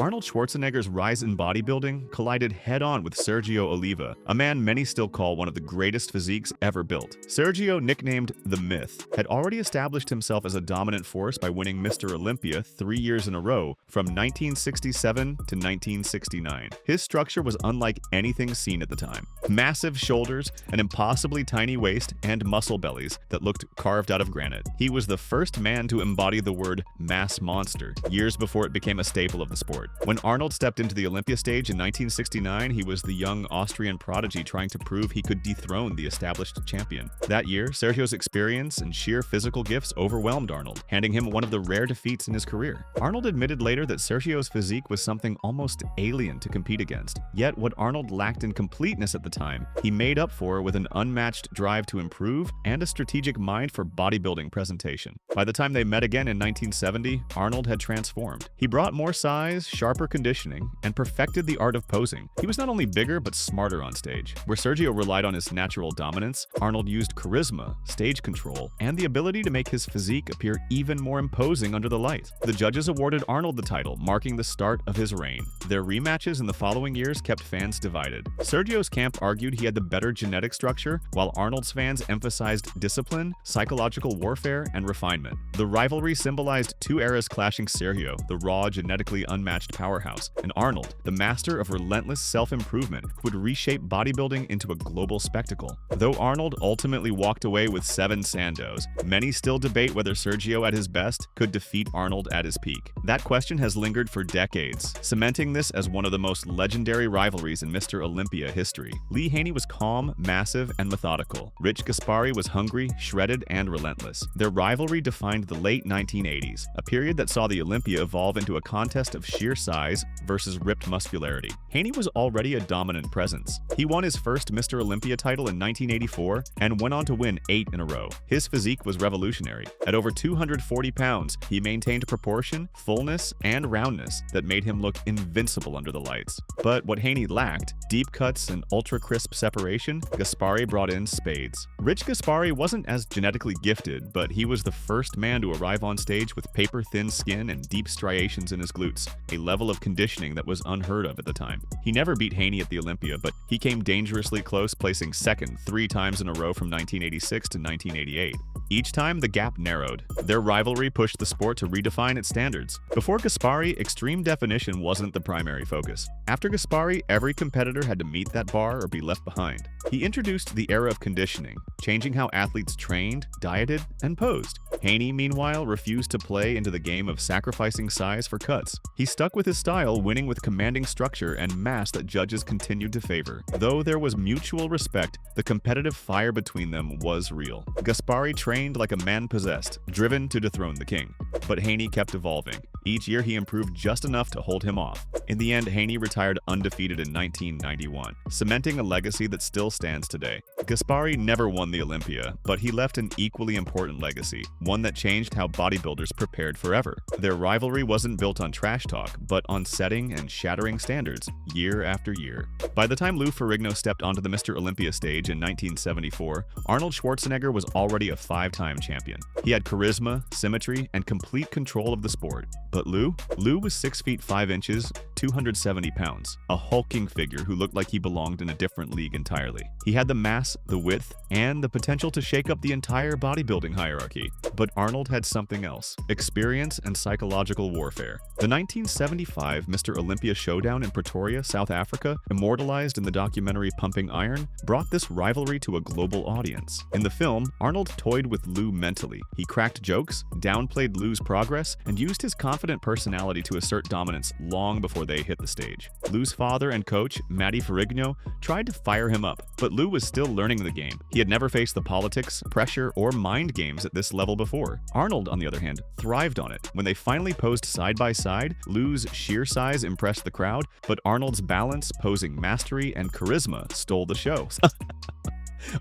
Arnold Schwarzenegger's rise in bodybuilding collided head-on with Sergio Oliva, a man many still call one of the greatest physiques ever built. Sergio, nicknamed The Myth, had already established himself as a dominant force by winning Mr. Olympia 3 years in a row from 1967 to 1969. His structure was unlike anything seen at the time. Massive shoulders, an impossibly tiny waist, and muscle bellies that looked carved out of granite. He was the first man to embody the word mass monster, years before it became a staple of the sport. When Arnold stepped into the Olympia stage in 1969, he was the young Austrian prodigy trying to prove he could dethrone the established champion. That year, Sergio's experience and sheer physical gifts overwhelmed Arnold, handing him one of the rare defeats in his career. Arnold admitted later that Sergio's physique was something almost alien to compete against. Yet what Arnold lacked in completeness at the time, he made up for with an unmatched drive to improve and a strategic mind for bodybuilding presentation. By the time they met again in 1970, Arnold had transformed. He brought more size, sharper conditioning, and perfected the art of posing. He was not only bigger but smarter on stage. Where Sergio relied on his natural dominance, Arnold used charisma, stage control, and the ability to make his physique appear even more imposing under the light. The judges awarded Arnold the title, marking the start of his reign. Their rematches in the following years kept fans divided. Sergio's camp argued he had the better genetic structure, while Arnold's fans emphasized discipline, psychological warfare, and refinement. The rivalry symbolized two eras clashing: Sergio, the raw, genetically unmatched powerhouse, and Arnold, the master of relentless self-improvement who would reshape bodybuilding into a global spectacle. Though Arnold ultimately walked away with 7 Sandos, many still debate whether Sergio at his best could defeat Arnold at his peak. That question has lingered for decades, cementing this as one of the most legendary rivalries in Mr. Olympia history. Haney was calm, massive, and methodical. Rich Gaspari was hungry, shredded, and relentless. Their rivalry defined the late 1980s, a period that saw the Olympia evolve into a contest of sheer size versus ripped muscularity. Haney was already a dominant presence. He won his first Mr. Olympia title in 1984 and went on to win 8 in a row. His physique was revolutionary. At over 240 pounds, he maintained proportion, fullness, and roundness that made him look invincible under the lights. But what Haney lacked, deep cuts and ultra-crisp separation, Gaspari brought in spades. Rich Gaspari wasn't as genetically gifted, but he was the first man to arrive on stage with paper-thin skin and deep striations in his glutes, a level of conditioning that was unheard of at the time. He never beat Haney at the Olympia, but he came dangerously close, placing second 3 times in a row from 1986 to 1988. Each time, the gap narrowed. Their rivalry pushed the sport to redefine its standards. Before Gaspari, extreme definition wasn't the primary focus. After Gaspari, every competitor had to meet that bar or be left behind. He introduced the era of conditioning, changing how athletes trained, dieted, and posed. Haney, meanwhile, refused to play into the game of sacrificing size for cuts. He stuck with his style, winning with commanding structure and mass that judges continued to favor. Though there was mutual respect, the competitive fire between them was real. Gaspari trained like a man possessed, driven to dethrone the king. But Haney kept evolving. Each year he improved just enough to hold him off. In the end, Haney retired undefeated in 1991, cementing a legacy that still stands today. Gaspari never won the Olympia, but he left an equally important legacy, one that changed how bodybuilders prepared forever. Their rivalry wasn't built on trash talk, but on setting and shattering standards, year after year. By the time Lou Ferrigno stepped onto the Mr. Olympia stage in 1974, Arnold Schwarzenegger was already a 5-time champion. He had charisma, symmetry, and complete control of the sport. But Lou was 6 feet 5 inches, 270 pounds, a hulking figure who looked like he belonged in a different league entirely. He had the mass, the width, and the potential to shake up the entire bodybuilding hierarchy. But Arnold had something else: experience and psychological warfare. The 1975 Mr. Olympia showdown in Pretoria, South Africa, immortalized in the documentary Pumping Iron, brought this rivalry to a global audience. In the film, Arnold toyed with Lou mentally. He cracked jokes, downplayed Lou's progress, and used his confident personality to assert dominance long before they hit the stage. Lou's father and coach, Matty Ferrigno, tried to fire him up, but Lou was still learning the game. He had never faced the politics, pressure, or mind games at this level before. Arnold, on the other hand, thrived on it. When they finally posed side by side, Lou's sheer size impressed the crowd, but Arnold's balance, posing mastery, and charisma stole the show.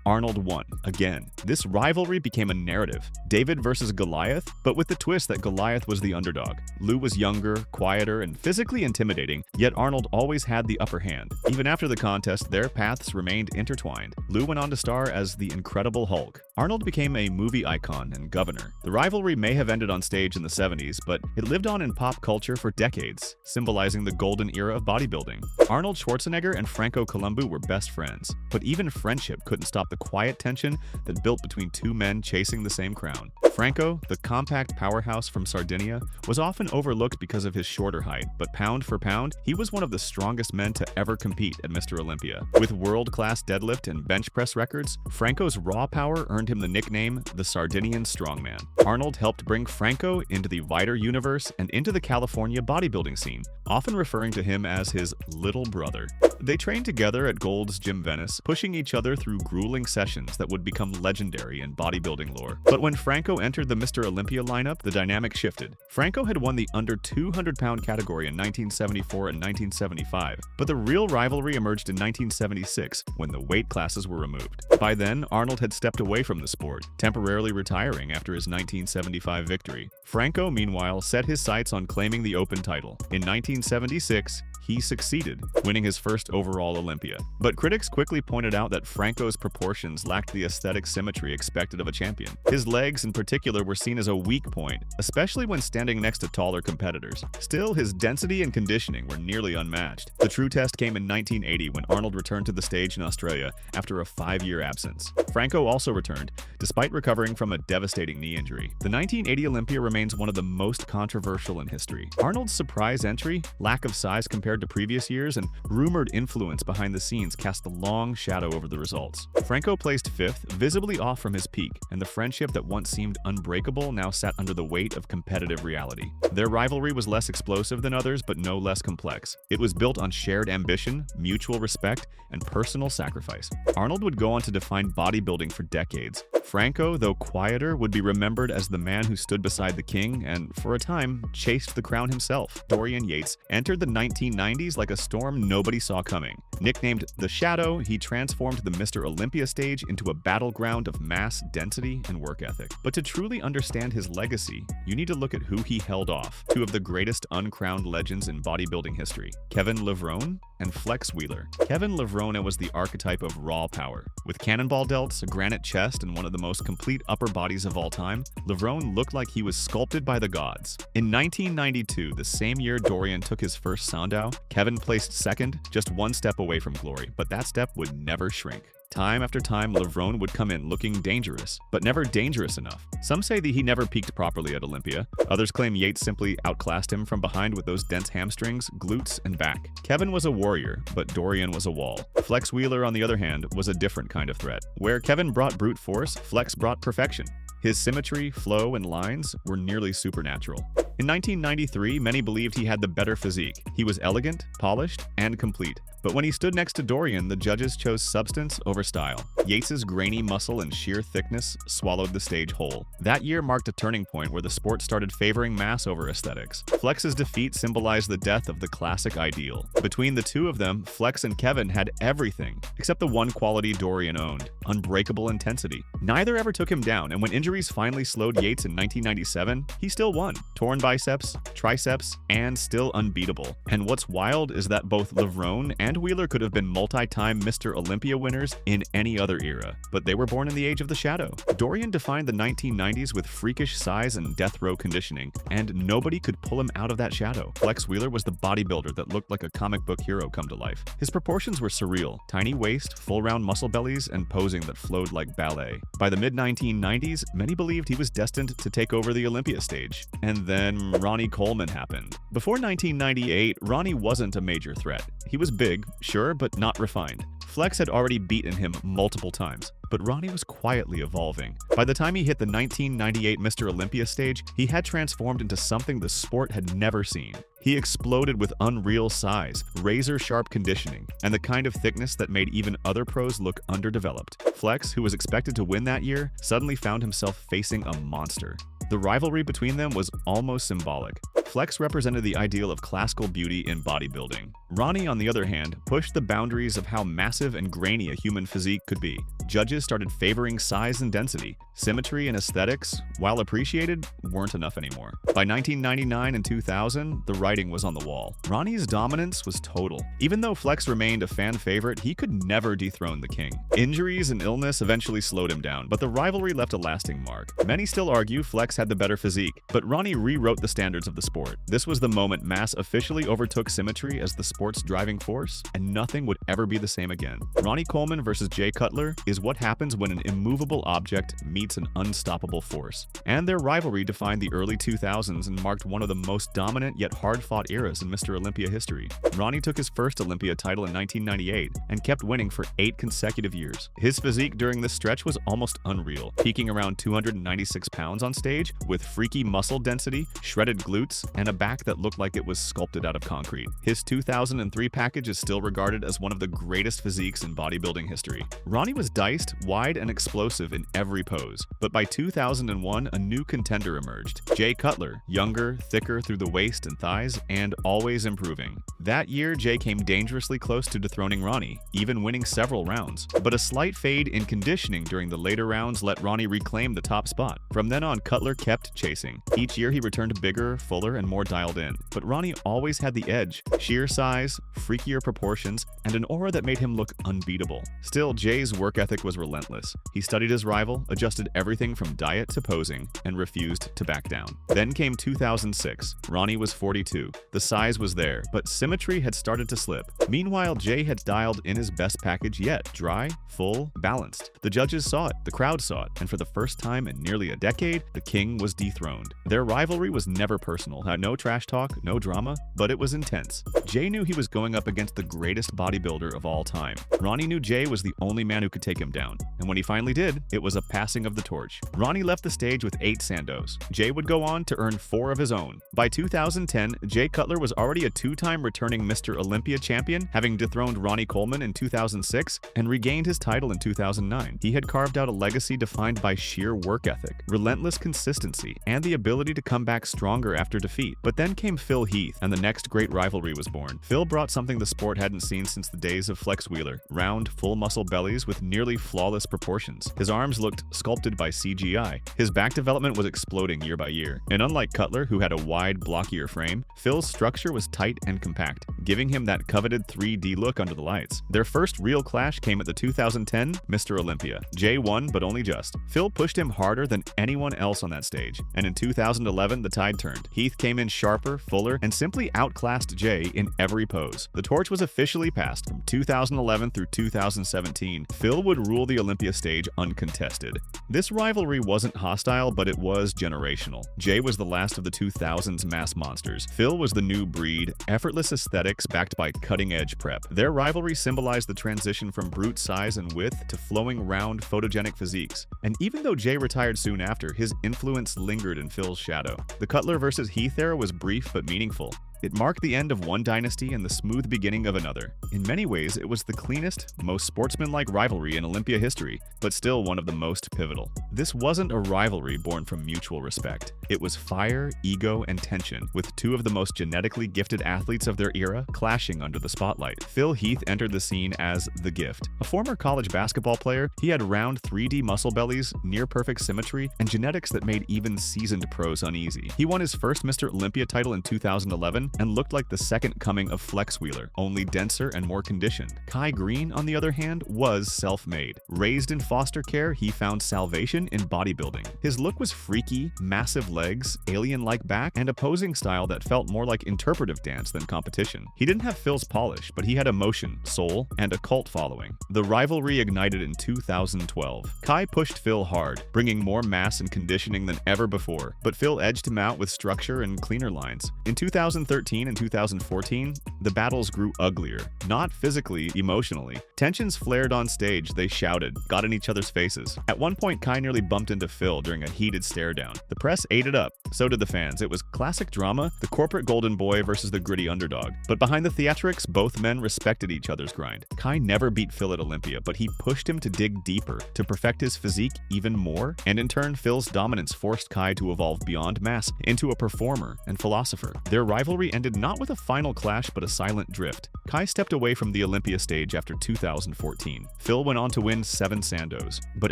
Arnold won, again. This rivalry became a narrative. David versus Goliath, but with the twist that Goliath was the underdog. Lou was younger, quieter, and physically intimidating, yet Arnold always had the upper hand. Even after the contest, their paths remained intertwined. Lou went on to star as the Incredible Hulk. Arnold became a movie icon and governor. The rivalry may have ended on stage in the 70s, but it lived on in pop culture for decades, symbolizing the golden era of bodybuilding. Arnold Schwarzenegger and Franco Columbu were best friends, but even friendship couldn't stop the quiet tension that built between two men chasing the same crown. Franco, the compact powerhouse from Sardinia, was often overlooked because of his shorter height, but pound for pound, he was one of the strongest men to ever compete at Mr. Olympia. With world-class deadlift and bench press records, Franco's raw power earned him the nickname the Sardinian Strongman. Arnold helped bring Franco into the wider universe and into the California bodybuilding scene, often referring to him as his little brother. They trained together at Gold's Gym Venice, pushing each other through grueling sessions that would become legendary in bodybuilding lore. But when Franco entered the Mr. Olympia lineup, the dynamic shifted. Franco had won the under 200-pound category in 1974 and 1975, but the real rivalry emerged in 1976 when the weight classes were removed. By then, Arnold had stepped away from the sport, temporarily retiring after his 1975 victory. Franco, meanwhile, set his sights on claiming the open title. In 1976, he succeeded, winning his first overall Olympia. But critics quickly pointed out that Franco's proportions lacked the aesthetic symmetry expected of a champion. His legs, in particular, were seen as a weak point, especially when standing next to taller competitors. Still, his density and conditioning were nearly unmatched. The true test came in 1980 when Arnold returned to the stage in Australia after a 5-year absence. Franco also returned, despite recovering from a devastating knee injury. The 1980 Olympia remains one of the most controversial in history. Arnold's surprise entry, lack of size compared to previous years, and rumored influence behind the scenes cast a long shadow over the results. Franco placed 5th, visibly off from his peak, and the friendship that once seemed unbreakable now sat under the weight of competitive reality. Their rivalry was less explosive than others, but no less complex. It was built on shared ambition, mutual respect, and personal sacrifice. Arnold would go on to define bodybuilding for decades. Franco, though quieter, would be remembered as the man who stood beside the king and, for a time, chased the crown himself. Dorian Yates entered the 1990s like a storm nobody saw coming. Nicknamed the Shadow, he transformed the Mr. Olympia stage into a battleground of mass, density, and work ethic. But to truly understand his legacy, you need to look at who he held off. Two of the greatest uncrowned legends in bodybuilding history, Kevin Levrone and Flex Wheeler. Kevin Levrone was the archetype of raw power. With cannonball delts, a granite chest, and one of the most complete upper bodies of all time, Levrone looked like he was sculpted by the gods. In 1992, the same year Dorian took his first Sandow, Kevin placed second, just one step away from glory, but that step would never shrink. Time after time, Levrone would come in looking dangerous, but never dangerous enough. Some say that he never peaked properly at Olympia. Others claim Yates simply outclassed him from behind with those dense hamstrings, glutes, and back. Kevin was a warrior, but Dorian was a wall. Flex Wheeler, on the other hand, was a different kind of threat. Where Kevin brought brute force, Flex brought perfection. His symmetry, flow, and lines were nearly supernatural. In 1993, many believed he had the better physique. He was elegant, polished, and complete. But when he stood next to Dorian, the judges chose substance over style. Yates's grainy muscle and sheer thickness swallowed the stage whole. That year marked a turning point where the sport started favoring mass over aesthetics. Flex's defeat symbolized the death of the classic ideal. Between the two of them, Flex and Kevin had everything, except the one quality Dorian owned: unbreakable intensity. Neither ever took him down, and when injuries finally slowed Yates in 1997, he still won. Torn biceps, triceps, and still unbeatable. And what's wild is that both Levrone and Wheeler could have been multi-time Mr. Olympia winners in any other era, but they were born in the age of the shadow. Dorian defined the 1990s with freakish size and death row conditioning, and nobody could pull him out of that shadow. Flex Wheeler was the bodybuilder that looked like a comic book hero come to life. His proportions were surreal: tiny waist, full round muscle bellies, and posing that flowed like ballet. By the mid-1990s, many believed he was destined to take over the Olympia stage. And then Ronnie Coleman happened. Before 1998, Ronnie wasn't a major threat. He was big, sure, but not refined. Flex had already beaten him multiple times, but Ronnie was quietly evolving. By the time he hit the 1998 Mr. Olympia stage, he had transformed into something the sport had never seen. He exploded with unreal size, razor-sharp conditioning, and the kind of thickness that made even other pros look underdeveloped. Flex, who was expected to win that year, suddenly found himself facing a monster. The rivalry between them was almost symbolic. Flex represented the ideal of classical beauty in bodybuilding. Ronnie, on the other hand, pushed the boundaries of how massive and grainy a human physique could be. judges started favoring size and density. Symmetry and aesthetics, while appreciated, weren't enough anymore. By 1999 and 2000, the writing was on the wall. Ronnie's dominance was total. Even though Flex remained a fan favorite, he could never dethrone the king. Injuries and illness eventually slowed him down, but the rivalry left a lasting mark. Many still argue Flex had the better physique, but Ronnie rewrote the standards of the sport. This was the moment mass officially overtook symmetry as the sport's driving force, and nothing would ever be the same again. Ronnie Coleman versus Jay Cutler is what happens when an immovable object meets an unstoppable force. And their rivalry defined the early 2000s and marked one of the most dominant yet hard-fought eras in Mr. Olympia history. Ronnie took his first Olympia title in 1998 and kept winning for 8 consecutive years. His physique during this stretch was almost unreal, peaking around 296 pounds on stage with freaky muscle density, shredded glutes, and a back that looked like it was sculpted out of concrete. His 2003 package is still regarded as one of the greatest physiques in bodybuilding history. Ronnie was diced, wide, and explosive in every pose, but by 2001, a new contender emerged. Jay Cutler, younger, thicker through the waist and thighs, and always improving. That year, Jay came dangerously close to dethroning Ronnie, even winning several rounds. But a slight fade in conditioning during the later rounds let Ronnie reclaim the top spot. From then on, Cutler kept chasing. Each year he returned bigger, fuller, and more dialed in. But Ronnie always had the edge: sheer size, freakier proportions, and an aura that made him look unbeatable. Still, Jay's work ethic was relentless. He studied his rival, adjusted everything from diet to posing, and refused to back down. Then came 2006. Ronnie was 42. The size was there, but symmetry had started to slip. Meanwhile, Jay had dialed in his best package yet: dry, full, balanced. The judges saw it, the crowd saw it, and for the first time in nearly a decade, the king was dethroned. Their rivalry was never personal, had no trash talk, no drama, but it was intense. Jay knew he was going up against the greatest bodybuilder of all time. Ronnie knew Jay was the only man who could take him down, and when he finally did, it was a passing of the torch. Ronnie left the stage with 8 Sandos. Jay would go on to earn 4 of his own. By 2010, Jay Cutler was already a 2-time returning Mr. Olympia champion, having dethroned Ronnie Coleman in 2006 and regained his title in 2009. He had carved out a legacy defined by sheer work ethic, relentless consistency, and the ability to come back stronger after defeat. But then came Phil Heath, and the next great rivalry was born. Phil brought something the sport hadn't seen since the days of Flex Wheeler: round, full muscle bellies with nearly flawless proportions. His arms looked sculpted by CGI. His back development was exploding year by year. And unlike Cutler, who had a wide, blockier frame, Phil's structure was tight and compact, giving him that coveted 3D look under the lights. Their first real clash came at the 2010 Mr. Olympia. Jay won, but only just. Phil pushed him harder than anyone else on that stage, and in 2011, the tide turned. Heath came in sharper, fuller, and simply outclassed Jay in every pose. The torch was officially passed. From 2011 through 2017, Phil would rule the Olympia stage uncontested. This rivalry wasn't hostile, but it was generational. Jay was the last of the 2000s mass monsters. Phil was the new breed, effortless aesthetics backed by cutting-edge prep. Their rivalry symbolized the transition from brute size and width to flowing, round, photogenic physiques. And even though Jay retired soon after, his influence lingered in Phil's shadow. The Cutler versus Heath era was brief but meaningful. It marked the end of one dynasty and the smooth beginning of another. In many ways, it was the cleanest, most sportsmanlike rivalry in Olympia history, but still one of the most pivotal. This wasn't a rivalry born from mutual respect. It was fire, ego, and tension, with 2 of the most genetically gifted athletes of their era clashing under the spotlight. Phil Heath entered the scene as the Gift. A former college basketball player, he had round 3D muscle bellies, near-perfect symmetry, and genetics that made even seasoned pros uneasy. He won his first Mr. Olympia title in 2011, and looked like the second coming of Flex Wheeler, only denser and more conditioned. Greene, on the other hand, was self-made. Raised in foster care, he found salvation in bodybuilding. His look was freaky, massive legs, alien-like back, and a posing style that felt more like interpretive dance than competition. He didn't have Phil's polish, but he had emotion, soul, and a cult following. The rivalry ignited in 2012. Kai pushed Phil hard, bringing more mass and conditioning than ever before, but Phil edged him out with structure and cleaner lines. In 2013 and 2014, the battles grew uglier, not physically, emotionally. Tensions flared on stage, they shouted, got in each other's faces. At one point, Kai nearly bumped into Phil during a heated stare-down. The press ate it up, so did the fans. It was classic drama, the corporate golden boy versus the gritty underdog. But behind the theatrics, both men respected each other's grind. Kai never beat Phil at Olympia, but he pushed him to dig deeper, to perfect his physique even more, and in turn, Phil's dominance forced Kai to evolve beyond mass into a performer and philosopher. Their rivalry rivalry ended not with a final clash but a silent drift. Kai stepped away from the Olympia stage after 2014. Phil went on to win 7 Sandos. But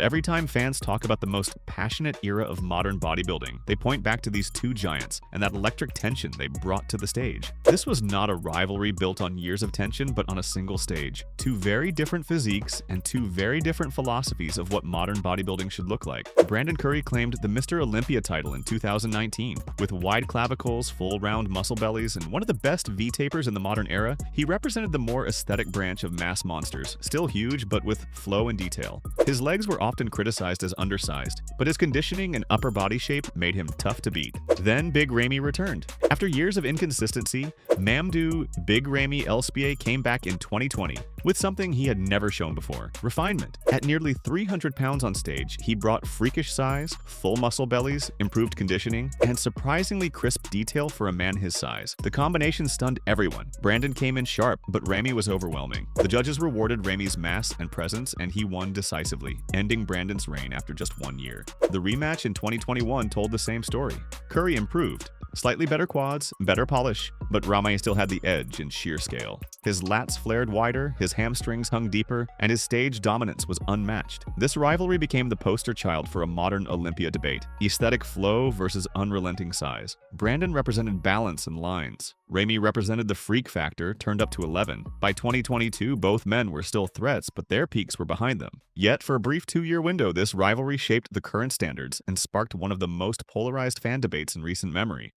every time fans talk about the most passionate era of modern bodybuilding, they point back to these two giants and that electric tension they brought to the stage. This was not a rivalry built on years of tension but on a single stage. Two very different physiques and two very different philosophies of what modern bodybuilding should look like. Brandon Curry claimed the Mr. Olympia title in 2019. With wide clavicles, full round muscle bellies, and one of the best V-tapers in the modern era, he represented the more aesthetic branch of mass monsters, still huge but with flow and detail. His legs were often criticized as undersized, but his conditioning and upper body shape made him tough to beat. Then Big Ramy returned. After years of inconsistency, Mamdou Big Ramy Elspier came back in 2020 with something he had never shown before: refinement. At nearly 300 pounds on stage, he brought freakish size, full muscle bellies, improved conditioning, and surprisingly crisp detail for a man his size. The combination stunned everyone. Brandon came in sharp, but Ramy was overwhelming. The judges rewarded Ramy's mass and presence, and he won decisively, ending Brandon's reign after just 1 year. The rematch in 2021 told the same story. Curry improved. Slightly better quads, better polish, but Ramy still had the edge in sheer scale. His lats flared wider, his hamstrings hung deeper, and his stage dominance was unmatched. This rivalry became the poster child for a modern Olympia debate: aesthetic flow versus unrelenting size. Brandon represented balance and lines. Ramy represented the freak factor, turned up to 11. By 2022, both men were still threats, but their peaks were behind them. Yet, for a brief 2-year window, this rivalry shaped the current standards and sparked one of the most polarized fan debates in recent memory.